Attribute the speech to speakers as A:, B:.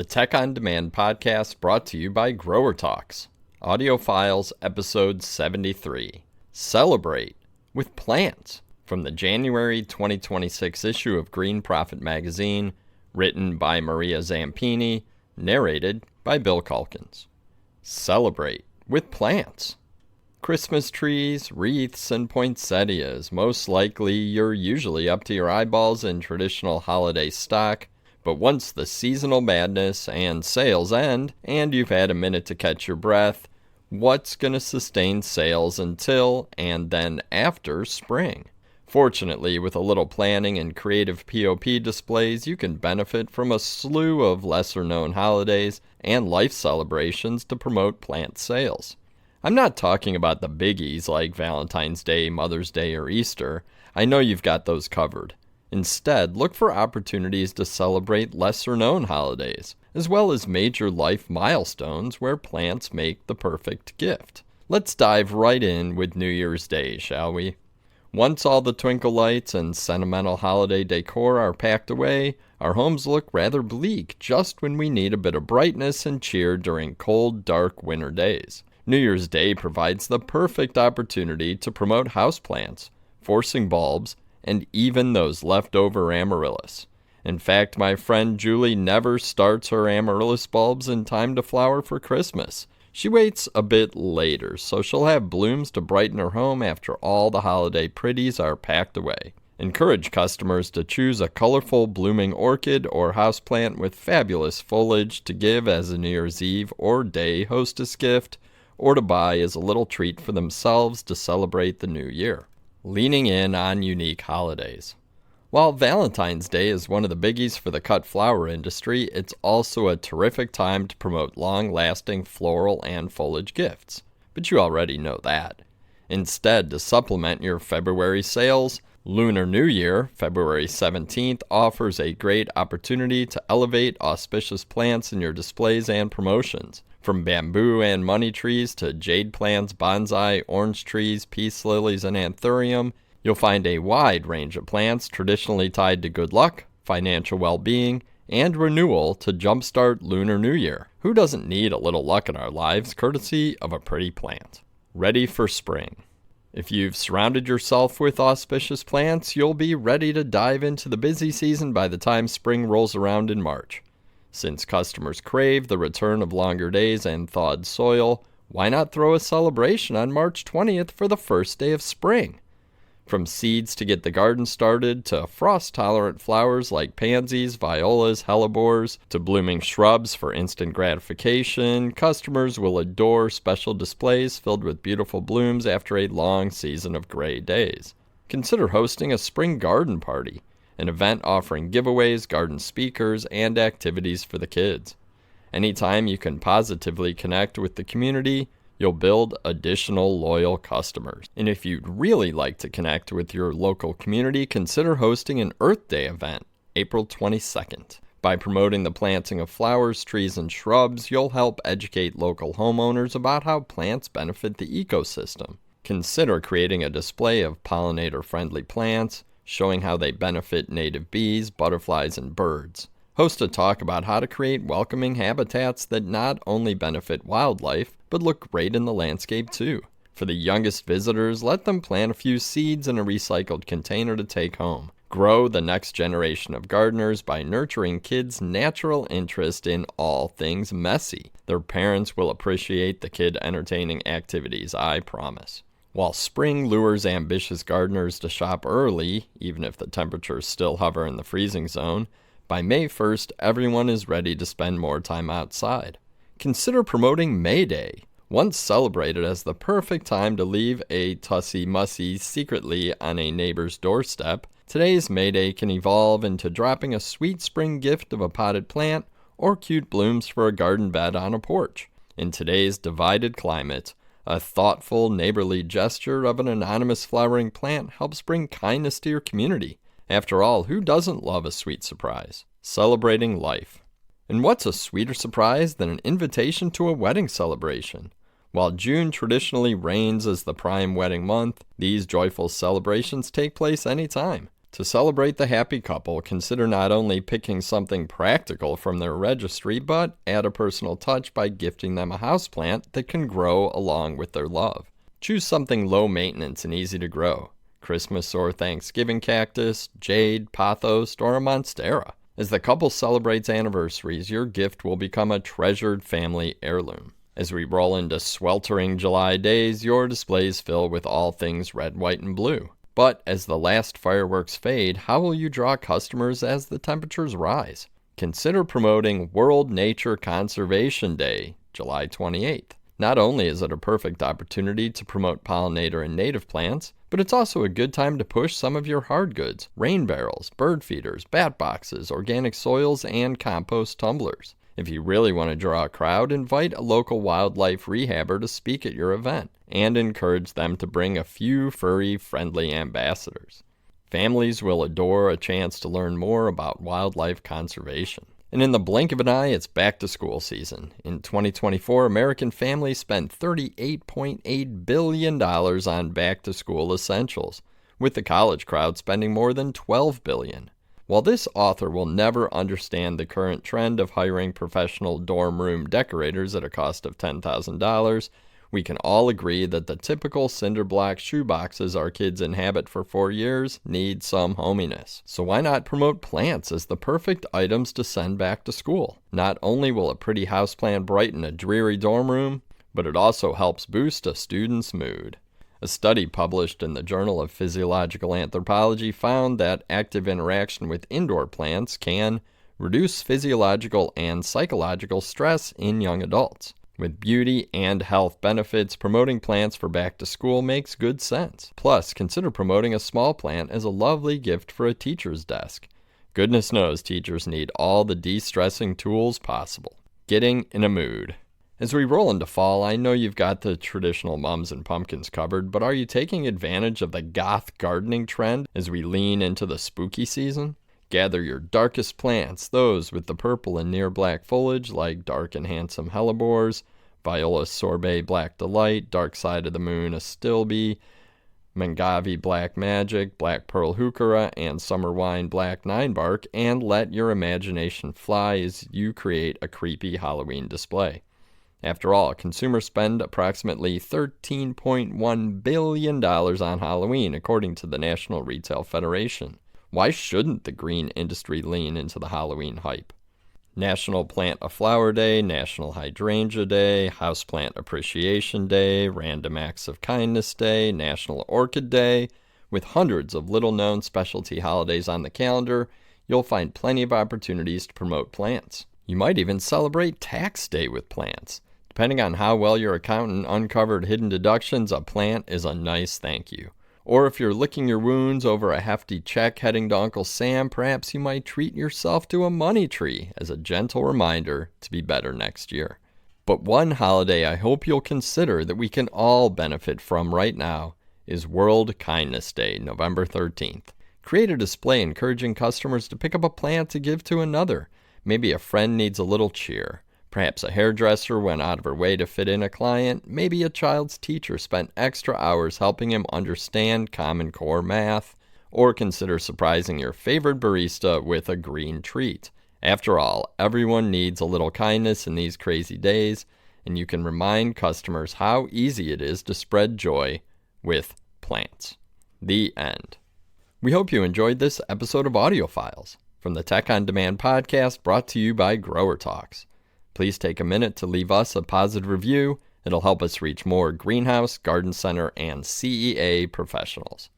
A: The Tech on Demand podcast brought to you by Grower Talks. Audio Files, episode 73. Celebrate with plants. From the January 2026 issue of Green Profit magazine, written by Maria ZAMPINI, narrated by Bill CALKINS. Celebrate with plants. Christmas trees, wreaths, and poinsettias. Most likely you're usually up to your eyeballs in traditional holiday stock, but once the seasonal madness and sales end, and you've had a minute to catch your breath, what's going to sustain sales until and then after spring? Fortunately, with a little planning and creative POP displays, you can benefit from a slew of lesser-known holidays and life celebrations to promote plant sales. I'm not talking about the biggies like Valentine's Day, Mother's Day, or Easter. I know you've got those covered. Instead, look for opportunities to celebrate lesser-known holidays, as well as major life milestones where plants make the perfect gift. Let's dive right in with New Year's Day, shall we? Once all the twinkle lights and sentimental holiday decor are packed away, our homes look rather bleak just when we need a bit of brightness and cheer during cold, dark winter days. New Year's Day provides the perfect opportunity to promote houseplants, forcing bulbs, and even those leftover amaryllis. In fact, my friend Julie never starts her amaryllis bulbs in time to flower for Christmas. She waits a bit later, so she'll have blooms to brighten her home after all the holiday pretties are packed away. Encourage customers to choose a colorful blooming orchid or houseplant with fabulous foliage to give as a New Year's Eve or Day hostess gift, or to buy as a little treat for themselves to celebrate the new year. Leaning in on unique holidays. While Valentine's Day is one of the biggies for the cut flower industry, it's also a terrific time to promote long-lasting floral and foliage gifts. But you already know that. Instead, to supplement your February sales, Lunar New Year, February 17th, offers a great opportunity to elevate auspicious plants in your displays and promotions. From bamboo and money trees to jade plants, bonsai, orange trees, peace lilies, and anthurium, you'll find a wide range of plants traditionally tied to good luck, financial well-being, and renewal to jumpstart Lunar New Year. Who doesn't need a little luck in our lives, courtesy of a pretty plant? Ready for spring. If you've surrounded yourself with auspicious plants, you'll be ready to dive into the busy season by the time spring rolls around in March. Since customers crave the return of longer days and thawed soil, why not throw a celebration on March 20th for the first day of spring? From seeds to get the garden started, to frost-tolerant flowers like pansies, violas, hellebores, to blooming shrubs for instant gratification, customers will adore special displays filled with beautiful blooms after a long season of gray days. Consider hosting a spring garden party, an event offering giveaways, garden speakers, and activities for the kids. Anytime you can positively connect with the community, you'll build additional loyal customers. And if you'd really like to connect with your local community, consider hosting an Earth Day event, April 22nd. By promoting the planting of flowers, trees, and shrubs, you'll help educate local homeowners about how plants benefit the ecosystem. Consider creating a display of pollinator-friendly plants, showing how they benefit native bees, butterflies, and birds. Host a talk about how to create welcoming habitats that not only benefit wildlife, but look great in the landscape too. For the youngest visitors, let them plant a few seeds in a recycled container to take home. Grow the next generation of gardeners by nurturing kids' natural interest in all things messy. Their parents will appreciate the kid-entertaining activities, I promise. While spring lures ambitious gardeners to shop early, even if the temperatures still hover in the freezing zone, by May 1st, everyone is ready to spend more time outside. Consider promoting May Day, once celebrated as the perfect time to leave a tussy-mussy secretly on a neighbor's doorstep. Today's May Day can evolve into dropping a sweet spring gift of a potted plant or cute blooms for a garden bed on a porch. In today's divided climate, a thoughtful, neighborly gesture of an anonymous flowering plant helps bring kindness to your community. After all, who doesn't love a sweet surprise? Celebrating life. And what's a sweeter surprise than an invitation to a wedding celebration? While June traditionally reigns as the prime wedding month, these joyful celebrations take place anytime. To celebrate the happy couple, consider not only picking something practical from their registry, but add a personal touch by gifting them a houseplant that can grow along with their love. Choose something low maintenance and easy to grow. Christmas or Thanksgiving cactus, jade, pothos, or a monstera. As the couple celebrates anniversaries, your gift will become a treasured family heirloom. As we roll into sweltering July days, your displays fill with all things red, white, and blue. But as the last fireworks fade, how will you draw customers as the temperatures rise? Consider promoting World Nature Conservation Day, July 28th. Not only is it a perfect opportunity to promote pollinator and native plants, but it's also a good time to push some of your hard goods, rain barrels, bird feeders, bat boxes, organic soils, and compost tumblers. If you really want to draw a crowd, invite a local wildlife rehabber to speak at your event, and encourage them to bring a few furry, friendly ambassadors. Families will adore a chance to learn more about wildlife conservation. And in the blink of an eye, it's back to school season. In 2024, American families spent $38.8 billion on back to school essentials, with the college crowd spending more than $12 billion. While this author will never understand the current trend of hiring professional dorm room decorators at a cost of $10,000, we can all agree that the typical cinder block shoeboxes our kids inhabit for 4 years need some hominess. So why not promote plants as the perfect items to send back to school? Not only will a pretty houseplant brighten a dreary dorm room, but it also helps boost a student's mood. A study published in the Journal of Physiological Anthropology found that active interaction with indoor plants can reduce physiological and psychological stress in young adults. With beauty and health benefits, promoting plants for back to school makes good sense. Plus, consider promoting a small plant as a lovely gift for a teacher's desk. Goodness knows teachers need all the de-stressing tools possible. Getting in a mood. As we roll into fall, I know you've got the traditional mums and pumpkins covered, but are you taking advantage of the goth gardening trend as we lean into the spooky season? Gather your darkest plants, those with the purple and near black foliage like dark and handsome hellebores, viola sorbet black delight, dark side of the moon astilbe, Mangavi black magic, black pearl heuchera, and summer wine black ninebark, and let your imagination fly as you create a creepy Halloween display. After all, consumers spend approximately $13.1 billion on Halloween, according to the National Retail Federation. Why shouldn't the green industry lean into the Halloween hype? National Plant a Flower Day, National Hydrangea Day, Houseplant Appreciation Day, Random Acts of Kindness Day, National Orchid Day. With hundreds of little-known specialty holidays on the calendar, you'll find plenty of opportunities to promote plants. You might even celebrate Tax Day with plants. Depending on how well your accountant uncovered hidden deductions, a plant is a nice thank you. Or if you're licking your wounds over a hefty check heading to Uncle Sam, perhaps you might treat yourself to a money tree as a gentle reminder to be better next year. But one holiday I hope you'll consider that we can all benefit from right now is World Kindness Day, November 13th. Create a display encouraging customers to pick up a plant to give to another. Maybe a friend needs a little cheer. Perhaps a hairdresser went out of her way to fit in a client. Maybe a child's teacher spent extra hours helping him understand Common Core math. Or consider surprising your favorite barista with a green treat. After all, everyone needs a little kindness in these crazy days, and you can remind customers how easy it is to spread joy with plants. The end. We hope you enjoyed this episode of Audio Files from the Tech on Demand podcast brought to you by Grower Talks. Please take a minute to leave us a positive review. It'll help us reach more greenhouse, garden center, and CEA professionals.